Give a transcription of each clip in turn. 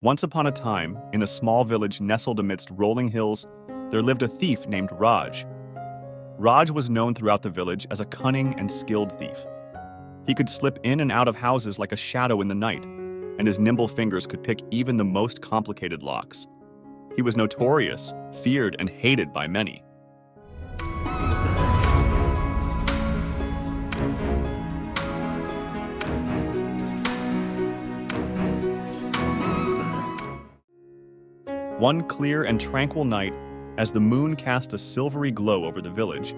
Once upon a time, in a small village nestled amidst rolling hills, there lived a thief named Raj. Raj was known throughout the village as a cunning and skilled thief. He could slip in and out of houses like a shadow in the night, and his nimble fingers could pick even the most complicated locks. He was notorious, feared, and hated by many. One clear and tranquil night, as the moon cast a silvery glow over the village,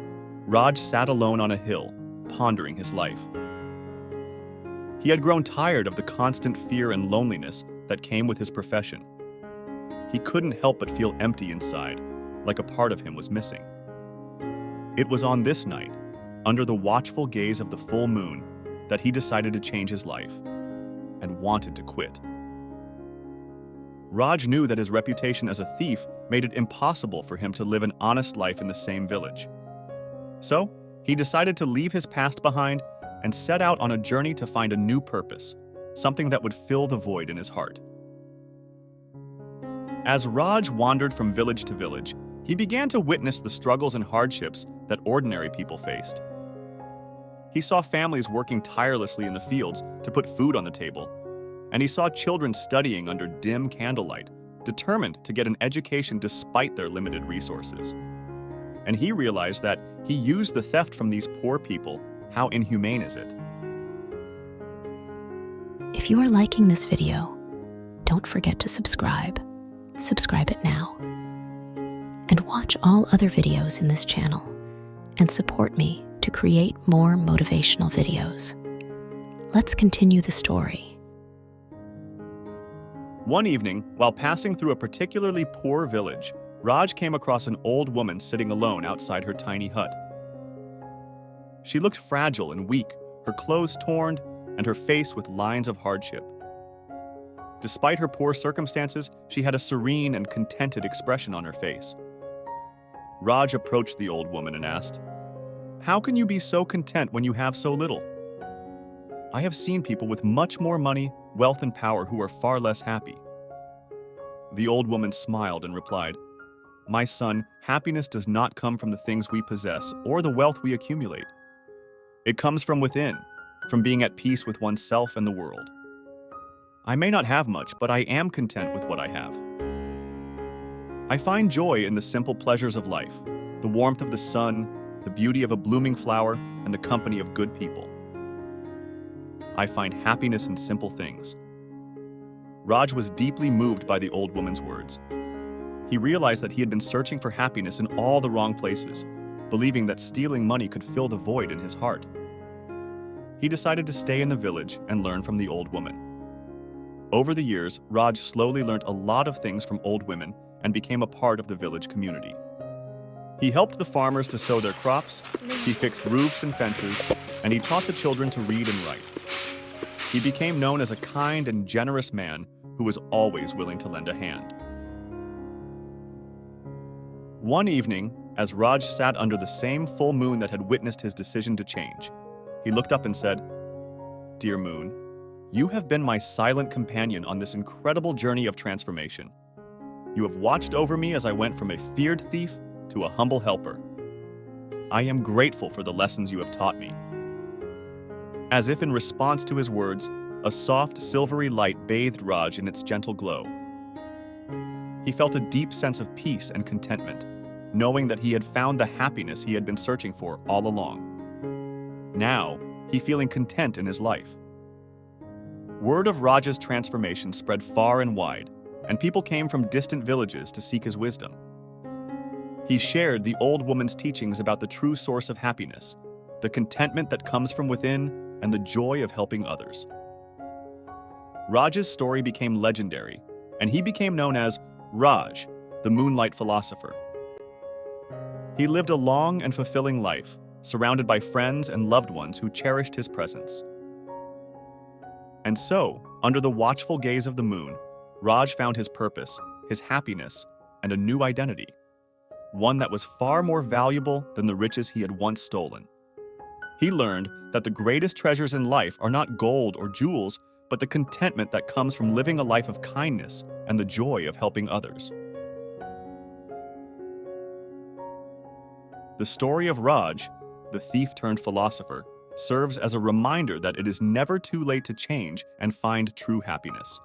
Raj sat alone on a hill, pondering his life. He had grown tired of the constant fear and loneliness that came with his profession. He couldn't help but feel empty inside, like a part of him was missing. It was on this night, under the watchful gaze of the full moon, that he decided to change his life and wanted to quit. Raj knew that his reputation as a thief made it impossible for him to live an honest life in the same village. So, he decided to leave his past behind and set out on a journey to find a new purpose, something that would fill the void in his heart. As Raj wandered from village to village, he began to witness the struggles and hardships that ordinary people faced. He saw families working tirelessly in the fields to put food on the table, and he saw children studying under dim candlelight, determined to get an education despite their limited resources. And he realized that he used the theft from these poor people. How inhumane is it? If you are liking this video, don't forget to subscribe. Subscribe it now. And watch all other videos in this channel and support me to create more motivational videos. Let's continue the story. One evening, while passing through a particularly poor village, Raj came across an old woman sitting alone outside her tiny hut. She looked fragile and weak, her clothes torn, and her face with lines of hardship. Despite her poor circumstances, she had a serene and contented expression on her face. Raj approached the old woman and asked, "How can you be so content when you have so little? I have seen people with much more money, wealth, and power who are far less happy." The old woman smiled and replied, "My son, happiness does not come from the things we possess or the wealth we accumulate. It comes from within, from being at peace with oneself and the world. I may not have much, but I am content with what I have. I find joy in the simple pleasures of life, the warmth of the sun, the beauty of a blooming flower, and the company of good people. I find happiness in simple things." Raj was deeply moved by the old woman's words. He realized that he had been searching for happiness in all the wrong places, believing that stealing money could fill the void in his heart. He decided to stay in the village and learn from the old woman. Over the years, Raj slowly learned a lot of things from old women and became a part of the village community. He helped the farmers to sow their crops, he fixed roofs and fences, and he taught the children to read and write. He became known as a kind and generous man who was always willing to lend a hand. One evening, as Raj sat under the same full moon that had witnessed his decision to change, he looked up and said, "Dear moon, you have been my silent companion on this incredible journey of transformation. You have watched over me as I went from a feared thief to a humble helper. I am grateful for the lessons you have taught me." As if in response to his words, a soft, silvery light bathed Raj in its gentle glow. He felt a deep sense of peace and contentment, knowing that he had found the happiness he had been searching for all along. Now, he feeling content in his life. Word of Raj's transformation spread far and wide, and people came from distant villages to seek his wisdom. He shared the old woman's teachings about the true source of happiness, the contentment that comes from within, and the joy of helping others. Raj's story became legendary, and he became known as Raj, the Moonlight Philosopher. He lived a long and fulfilling life, surrounded by friends and loved ones who cherished his presence. And so, under the watchful gaze of the moon, Raj found his purpose, his happiness, and a new identity, one that was far more valuable than the riches he had once stolen. He learned that the greatest treasures in life are not gold or jewels, but the contentment that comes from living a life of kindness and the joy of helping others. The story of Raj, the thief-turned-philosopher, serves as a reminder that it is never too late to change and find true happiness.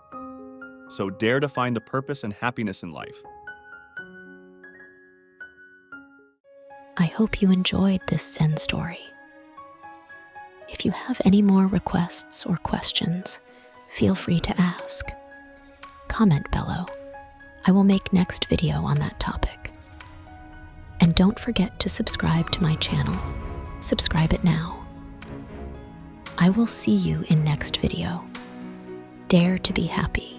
So dare to find the purpose and happiness in life. I hope you enjoyed this Zen story. If you have any more requests or questions, feel free to ask. Comment below. I will make next video on that topic. And don't forget to subscribe to my channel. Subscribe it now. I will see you in next video. Dare to be happy.